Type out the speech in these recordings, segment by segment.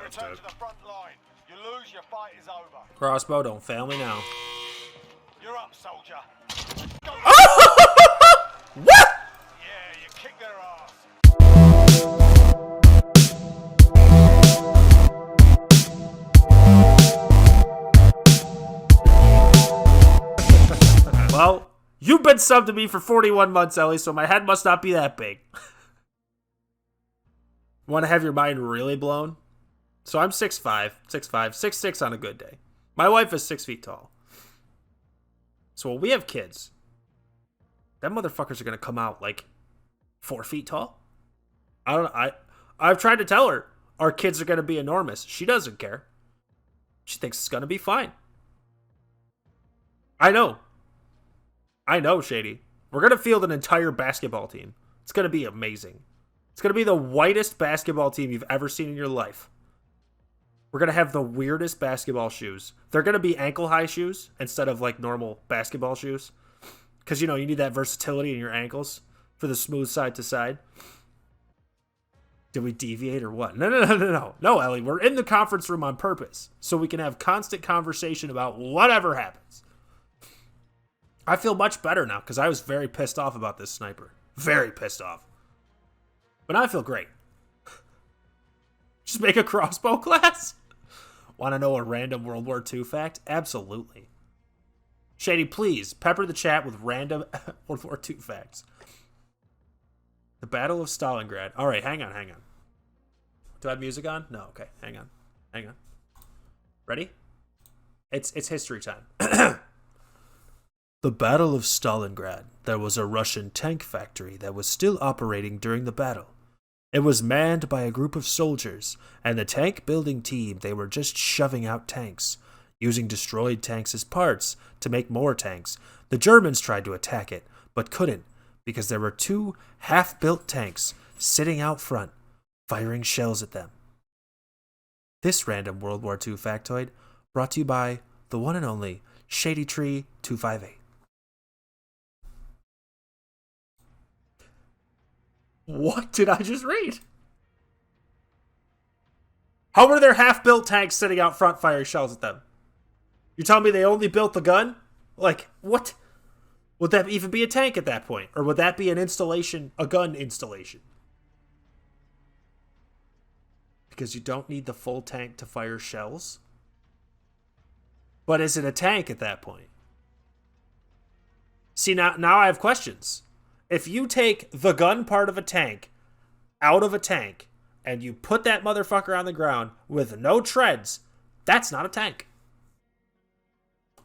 That's return dead. to the front line. You lose, your fight is over. Crossbow, don't fail me now. You're up, soldier. Go. What? Yeah, you kick their ass. Well, you've been subbed to me for 41 months, Ellie, so my head must not be that big. Want to have your mind really blown? So I'm 6'5", 6'6" on a good day. My wife is 6 feet tall. So when we have kids, them motherfuckers are going to come out like 4 feet tall. I don't know. I've tried to tell her our kids are going to be enormous. She doesn't care. She thinks it's going to be fine. I know, Shady. We're going to field an entire basketball team. It's going to be amazing. It's going to be the whitest basketball team you've ever seen in your life. We're going to have the weirdest basketball shoes. They're going to be ankle-high shoes instead of like normal basketball shoes. Because, you need that versatility in your ankles for the smooth side to side. Did we deviate or what? No. No, Ellie, we're in the conference room on purpose. So we can have constant conversation about whatever happens. I feel much better now because I was very pissed off about this sniper. Very pissed off. But now I feel great. Just make a crossbow class? Want to know a random World War II fact? Absolutely. Shady, please pepper the chat with random World War II facts. The Battle of Stalingrad. All right, hang on. Do I have music on? No, okay. Hang on. Ready? It's history time. The Battle of Stalingrad. There was a Russian tank factory that was still operating during the battle. It was manned by a group of soldiers, and the tank building team, they were just shoving out tanks, using destroyed tanks as parts to make more tanks. The Germans tried to attack it, but couldn't, because there were 2 half-built tanks sitting out front, firing shells at them. This random World War II factoid brought to you by the one and only Shady Tree 258. What did I just read? How were there half-built tanks sitting out front firing shells at them? You telling me they only built the gun? Like, what? Would that even be a tank at that point? Or would that be an installation, a gun installation? Because you don't need the full tank to fire shells? But is it a tank at that point? See, now I have questions. If you take the gun part of a tank out of a tank and you put that motherfucker on the ground with no treads, that's not a tank.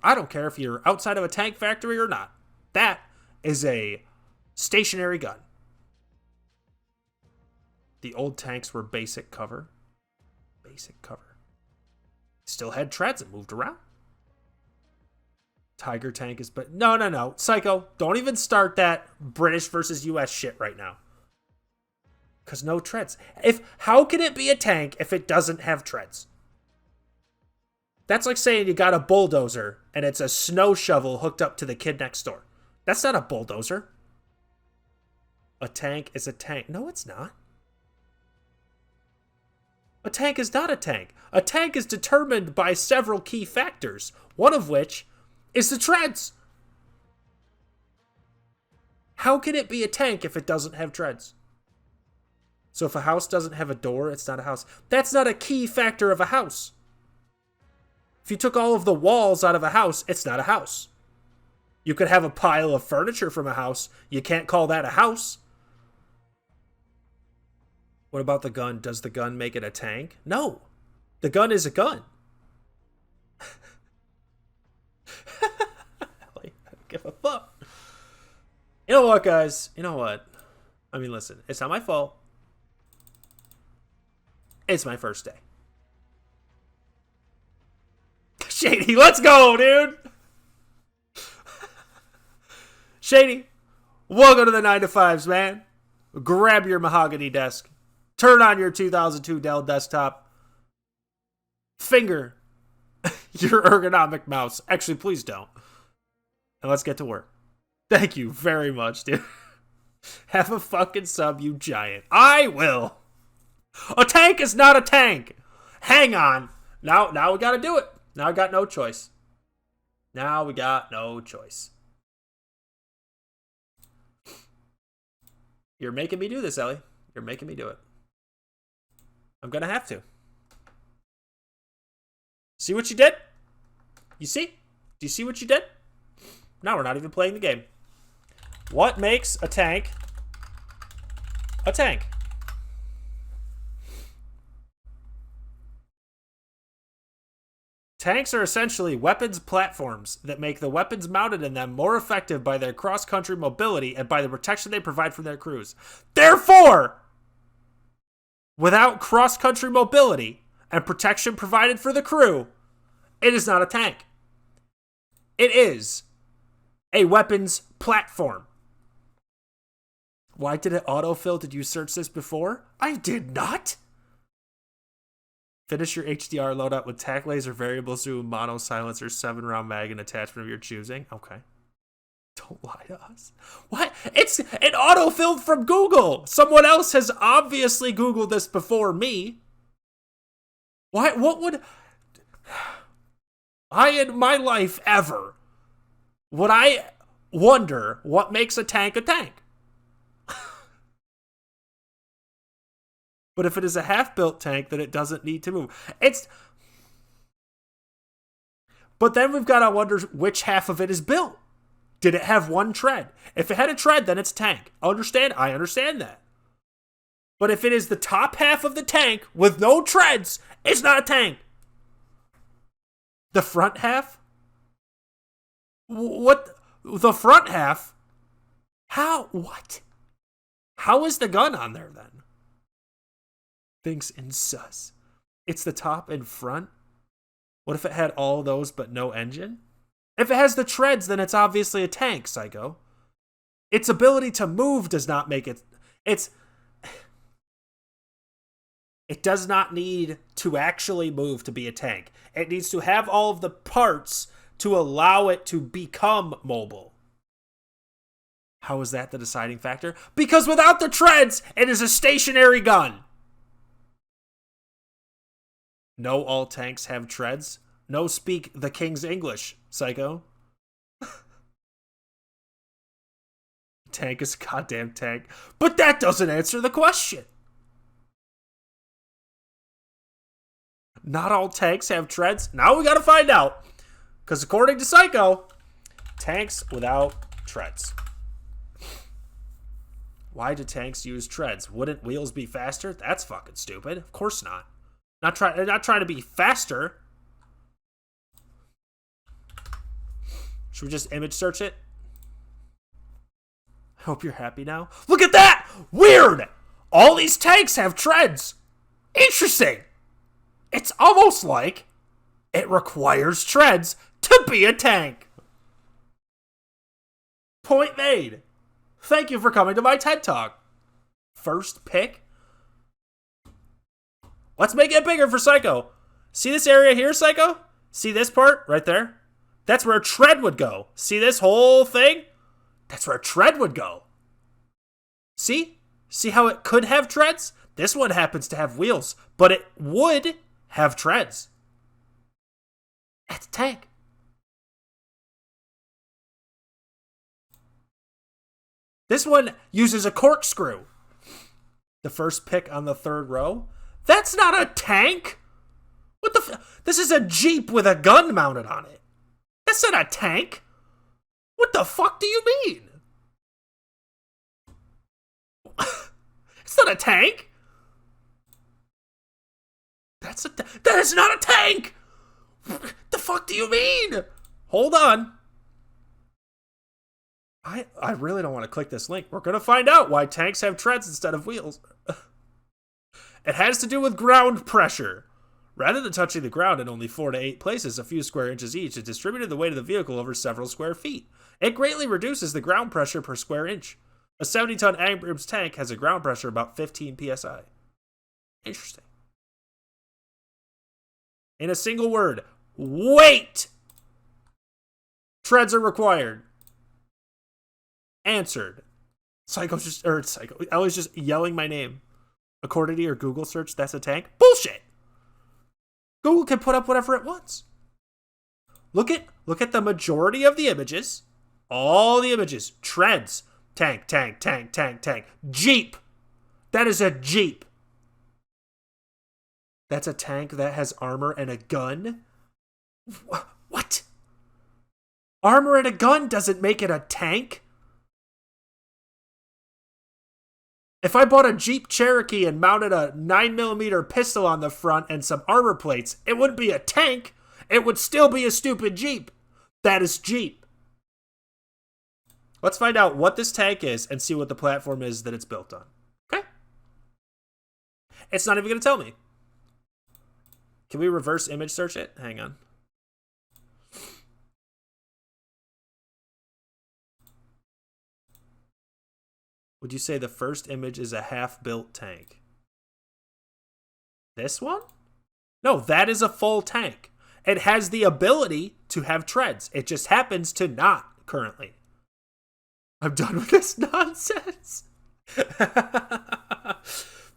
I don't care if you're outside of a tank factory or not. That is a stationary gun. The old tanks were basic cover. Still had treads and moved around. Tiger tank is, but no. Psycho, don't even start that British versus US shit right now. Because no treads. How can it be a tank if it doesn't have treads? That's like saying you got a bulldozer and it's a snow shovel hooked up to the kid next door. That's not a bulldozer. A tank is a tank. No, it's not. A tank is not a tank. A tank is determined by several key factors, one of which is the treads. How can it be a tank if it doesn't have treads? So if a house doesn't have a door, it's not a house. That's not a key factor of a house. If you took all of the walls out of a house, it's not a house. You could have a pile of furniture from a house. You can't call that a house. What about the gun? Does the gun make it a tank? No. The gun is a gun. I don't give a fuck. You know what, guys? You know what? I mean, listen. It's not my fault. It's my first day. Shady, let's go, dude. Shady, welcome to the 9 to 5s, man. Grab your mahogany desk. Turn on your 2002 Dell desktop. Finger your ergonomic mouse. Actually, please don't. And let's get to work. Thank you very much, dude. Have a fucking sub, you giant. I will. A tank is not a tank. Hang on. Now we got to do it. Now I got no choice. Now we got no choice. You're making me do this, Ellie. You're making me do it. I'm going to have to. See what you did? You see? Do you see what you did? Now we're not even playing the game. What makes a tank a tank? Tanks are essentially weapons platforms that make the weapons mounted in them more effective by their cross-country mobility and by the protection they provide from their crews. Therefore, without cross-country mobility and protection provided for the crew, it is not a tank. It is a weapons platform. Why did it autofill? Did you search this before? I did not. Finish your HDR loadout with tac laser, variable zoom, mono silencer, 7-round mag, and attachment of your choosing. Okay. Don't lie to us. What? It autofilled from Google. Someone else has obviously Googled this before me. Why? What would I in my life ever would I wonder what makes a tank a tank? But if it is a half-built tank, then it doesn't need to move. But then we've got to wonder which half of it is built. Did it have one tread? If it had a tread, then it's a tank. I understand that. But if it is the top half of the tank with no treads, it's not a tank. The front half? What? The front half? How? What? How is the gun on there then? Thinks in sus. It's the top and front? What if it had all those but no engine? If it has the treads, then it's obviously a tank, psycho. Its ability to move does not make it... It does not need to actually move to be a tank. It needs to have all of the parts to allow it to become mobile. How is that the deciding factor? Because without the treads, it is a stationary gun. No, all tanks have treads. No, speak the king's English, psycho. Tank is a goddamn tank. But that doesn't answer the question. Not all tanks have treads. Now we gotta find out. Because according to Psycho, tanks without treads. Why do tanks use treads? Wouldn't wheels be faster? That's fucking stupid. Of course not. Not trying to be faster. Should we just image search it? I hope you're happy now. Look at that! Weird! All these tanks have treads. Interesting. It's almost like it requires treads to be a tank. Point made. Thank you for coming to my TED Talk. First pick. Let's make it bigger for Psycho. See this area here, Psycho? See this part right there? That's where a tread would go. See this whole thing? That's where a tread would go. See? See how it could have treads? This one happens to have wheels, but it would have treads. That's a tank. This one uses a corkscrew. The first pick on the third row. That's not a tank. What the this is a Jeep with a gun mounted on it. That's not a tank. What the fuck do you mean? It's not a tank. That is not a tank. The fuck do you mean? Hold on. I really don't want to click this link. We're going to find out why tanks have treads instead of wheels. It has to do with ground pressure. Rather than touching the ground in only 4 to 8 places, a few square inches each, it distributed the weight of the vehicle over several square feet. It greatly reduces the ground pressure per square inch. A 70-ton Abrams tank has a ground pressure about 15 psi. Interesting. In a single word, weight. Treads are required. Answered. Ellie's just yelling my name. According to your Google search, that's a tank? Bullshit! Google can put up whatever it wants. Look at the majority of the images. All the images. Treads. Tank, tank, tank, tank, tank. Jeep. That is a Jeep. That's a tank that has armor and a gun? What? Armor and a gun doesn't make it a tank? If I bought a Jeep Cherokee and mounted a 9mm pistol on the front and some armor plates, it wouldn't be a tank. It would still be a stupid Jeep. That is Jeep. Let's find out what this tank is and see what the platform is that it's built on. Okay? It's not even going to tell me. Can we reverse image search it? Hang on. Would you say the first image is a half-built tank? This one? No, that is a full tank. It has the ability to have treads. It just happens to not currently. I'm done with this nonsense.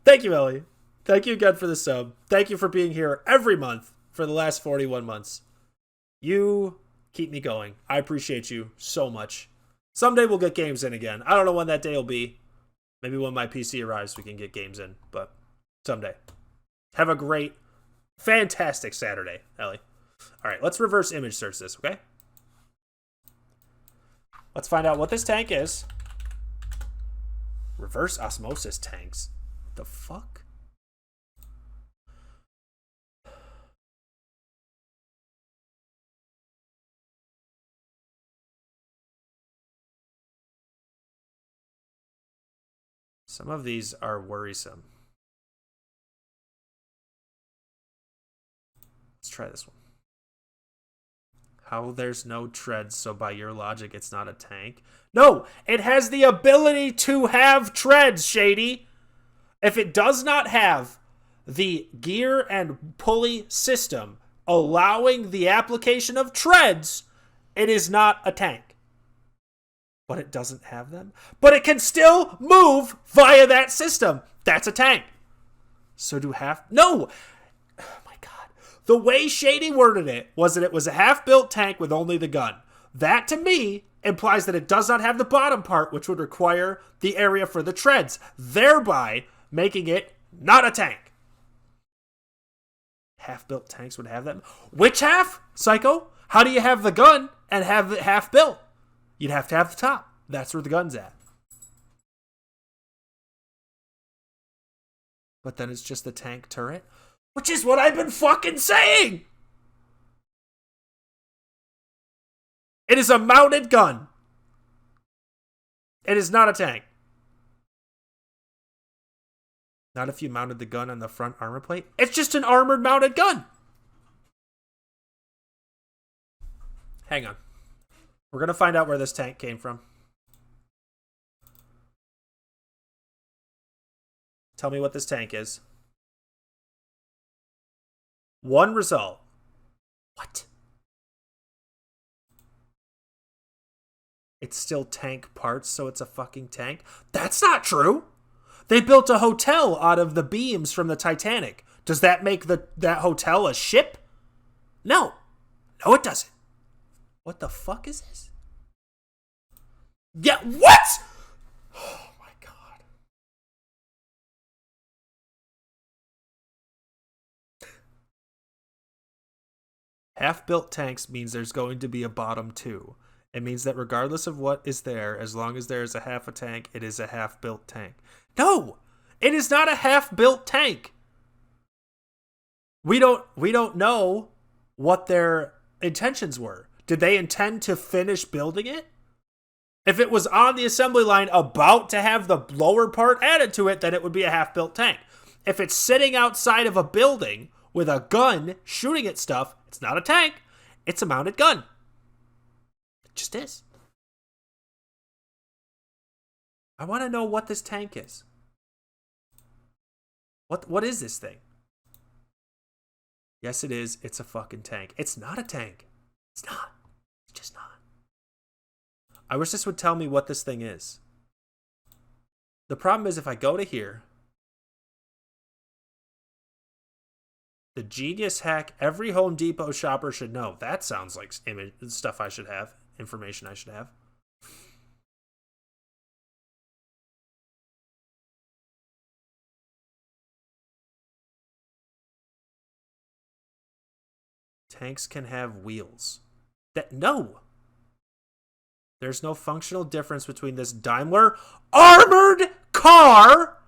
Thank you, Ellie. Thank you again for the sub. Thank you for being here every month for the last 41 months. You keep me going. I appreciate you so much. Someday we'll get games in again. I don't know when that day will be. Maybe when my PC arrives we can get games in. But someday. Have a great, fantastic Saturday, Ellie. All right, let's reverse image search this, okay? Let's find out what this tank is. Reverse osmosis tanks. What the fuck? Some of these are worrisome. Let's try this one. How there's no treads, so by your logic, it's not a tank? No, it has the ability to have treads, Shady. If it does not have the gear and pulley system allowing the application of treads, it is not a tank. But it doesn't have them. But it can still move via that system. That's a tank. So do half... No! Oh my god. The way Shady worded it was that it was a half-built tank with only the gun. That, to me, implies that it does not have the bottom part, which would require the area for the treads, thereby making it not a tank. Half-built tanks would have them. Which half, Psycho? How do you have the gun and have it half-built? You'd have to have the top. That's where the gun's at. But then it's just the tank turret, which is what I've been fucking saying. It is a mounted gun. It is not a tank. Not if you mounted the gun on the front armor plate. It's just an armored mounted gun. Hang on. We're going to find out where this tank came from. Tell me what this tank is. One result. What? It's still tank parts, so it's a fucking tank? That's not true! They built a hotel out of the beams from the Titanic. Does that make that hotel a ship? No. No, it doesn't. What the fuck is this? Yeah, what? Oh my god. Half-built tanks means there's going to be a bottom too. It means that regardless of what is there, as long as there is a half a tank, it is a half-built tank. No! It is not a half-built tank. We don't know what their intentions were. Did they intend to finish building it? If it was on the assembly line about to have the lower part added to it, then it would be a half-built tank. If it's sitting outside of a building with a gun shooting at stuff, it's not a tank. It's a mounted gun. It just is. I want to know what this tank is. What is this thing? Yes, it is. It's a fucking tank. It's not a tank. It's not. It's just not. I wish this would tell me what this thing is. The problem is if I go to here, The genius hack every Home Depot shopper should know. That sounds like stuff I should have. Information I should have. Tanks can have wheels. No! There's no functional difference between this Daimler armored car.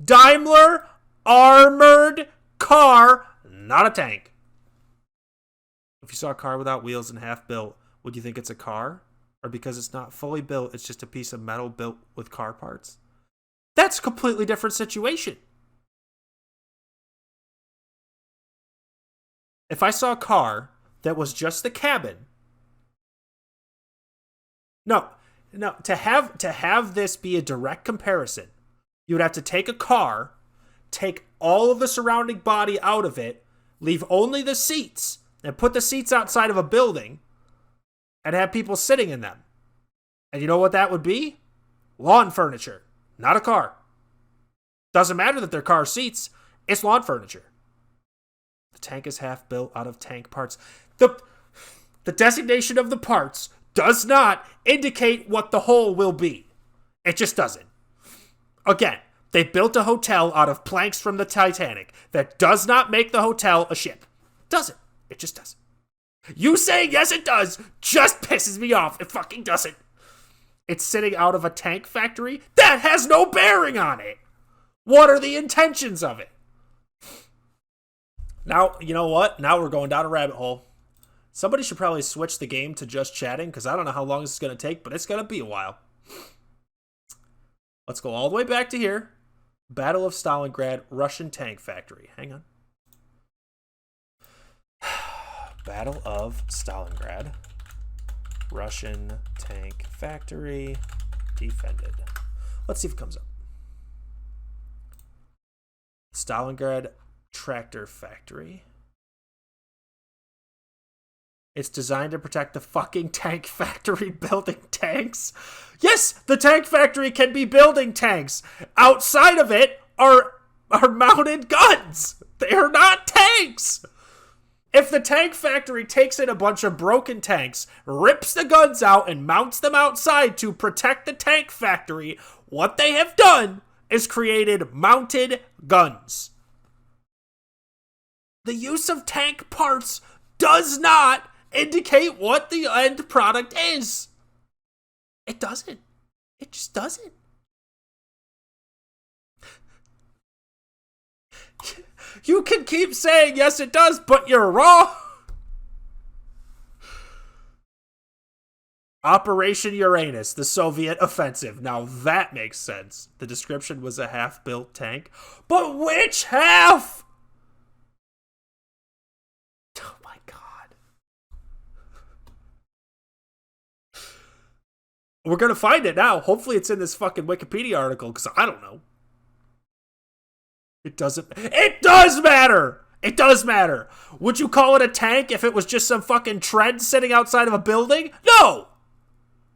Daimler armored car, not a tank. If you saw a car without wheels and half built, would you think it's a car? Or because it's not fully built, it's just a piece of metal built with car parts? That's a completely different situation. If I saw a car that was just the cabin, no, to have this be a direct comparison, you would have to take a car, take all of the surrounding body out of it, leave only the seats, and put the seats outside of a building, and have people sitting in them. And you know what that would be? Lawn furniture, not a car. Doesn't matter that they're car seats, it's lawn furniture. The tank is half built out of tank parts. The designation of the parts does not indicate what the whole will be. It just doesn't. Again, they built a hotel out of planks from the Titanic. That does not make the hotel a ship. Doesn't. It just doesn't. You saying yes it does just pisses me off. It fucking doesn't. It's sitting out of a tank factory? That has no bearing on it. What are the intentions of it? Now, you know what? Now we're going down a rabbit hole. Somebody should probably switch the game to just chatting, because I don't know how long this is going to take, but it's going to be a while. Let's go all the way back to here. Battle of Stalingrad, Russian tank factory. Hang on. Battle of Stalingrad, Russian tank factory, defended. Let's see if it comes up. Stalingrad tractor factory. It's designed to protect the fucking tank factory building tanks. Yes, the tank factory can be building tanks. Outside of it are mounted guns. They are not tanks. If the tank factory takes in a bunch of broken tanks, rips the guns out, and mounts them outside to protect the tank factory, what they have done is created mounted guns. The use of tank parts does not indicate what the end product is. It doesn't. It just doesn't. You can keep saying yes it does, but you're wrong. Operation Uranus, the Soviet offensive. Now that makes sense. The description was a half-built tank. But which half? Oh my god. We're gonna find it now. Hopefully it's in this fucking Wikipedia article, because I don't know. It does matter! It does matter! Would you call it a tank if it was just some fucking tread sitting outside of a building? No!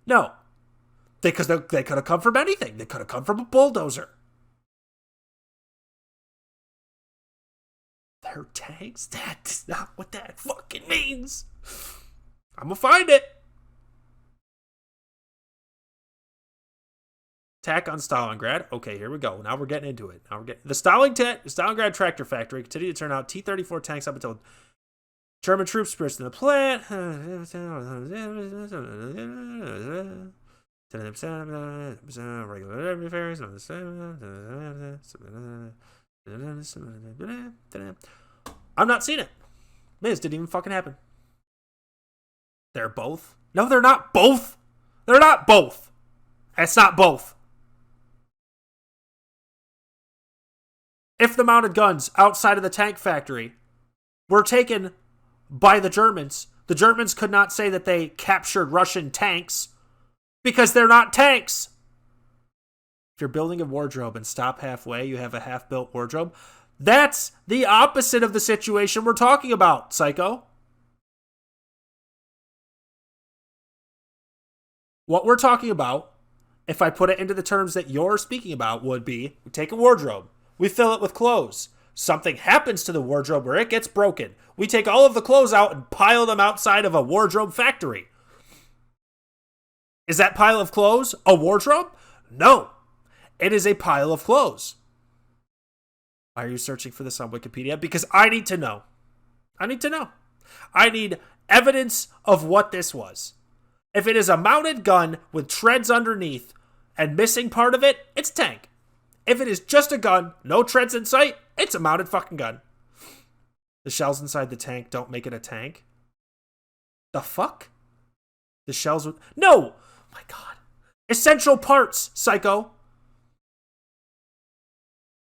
No. They could have come from anything. They could have come from a bulldozer. They're tanks? That's not what that fucking means. I'm gonna find it. Attack on Stalingrad. Okay, here we go. Now we're getting into it. The Stalingrad tractor factory continued to turn out T-34 tanks up until German troops burst in the plant. I'm not seeing it. Man, this didn't even fucking happen. They're both? No, they're not both. They're not both. It's not both. If the mounted guns outside of the tank factory were taken by the Germans could not say that they captured Russian tanks because they're not tanks. If you're building a wardrobe and stop halfway, you have a half-built wardrobe. That's the opposite of the situation we're talking about, psycho. What we're talking about, if I put it into the terms that you're speaking about, would be we take a wardrobe. We fill it with clothes. Something happens to the wardrobe where it gets broken. We take all of the clothes out and pile them outside of a wardrobe factory. Is that pile of clothes a wardrobe? No. It is a pile of clothes. Why are you searching for this on Wikipedia? Because I need to know. I need to know. I need evidence of what this was. If it is a mounted gun with treads underneath and missing part of it, it's a tank. If it is just a gun, no treads in sight, it's a mounted fucking gun. The shells inside the tank don't make it a tank. The fuck? The shells would... No! My God. Essential parts, psycho.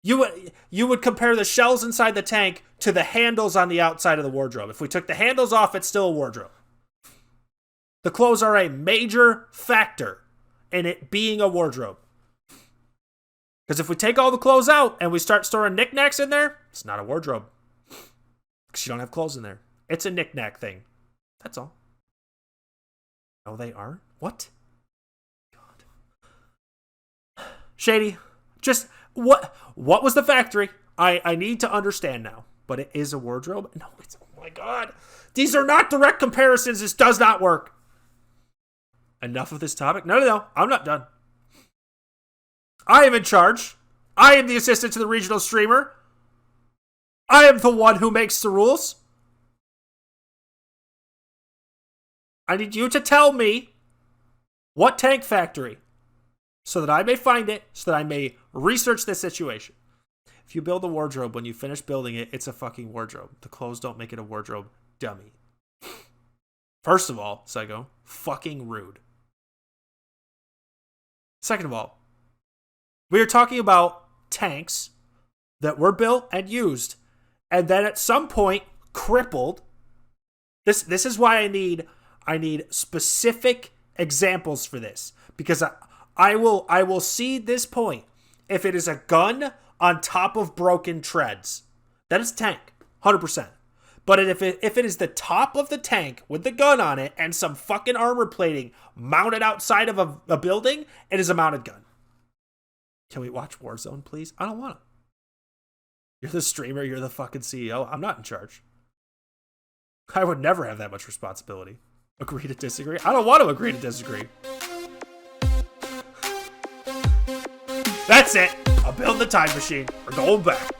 You would compare the shells inside the tank to the handles on the outside of the wardrobe. If we took the handles off, it's still a wardrobe. The clothes are a major factor in it being a wardrobe. Because if we take all the clothes out and we start storing knickknacks in there, it's not a wardrobe. Because you don't have clothes in there. It's a knickknack thing. That's all. No, they aren't? What? God. Shady, just... What was the factory? I need to understand now. But it is a wardrobe? No, it's... Oh my God. These are not direct comparisons. This does not work. Enough of this topic? No. I'm not done. I am in charge. I am the assistant to the regional streamer. I am the one who makes the rules. I need you to tell me what tank factory so that I may find it, so that I may research this situation. If you build a wardrobe, when you finish building it, it's a fucking wardrobe. The clothes don't make it a wardrobe, dummy. First of all, psycho, fucking rude. Second of all, we are talking about tanks that were built and used, and then at some point crippled. This is why I need specific examples for this, because I will see this point. If it is a gun on top of broken treads, that is a tank, 100%. But if it is the top of the tank with the gun on it and some fucking armor plating mounted outside of a building, it is a mounted gun. Can we watch Warzone, please? I don't want to. You're the streamer. You're the fucking CEO. I'm not in charge. I would never have that much responsibility. Agree to disagree? I don't want to agree to disagree. That's it. I'll build the time machine. We're going back.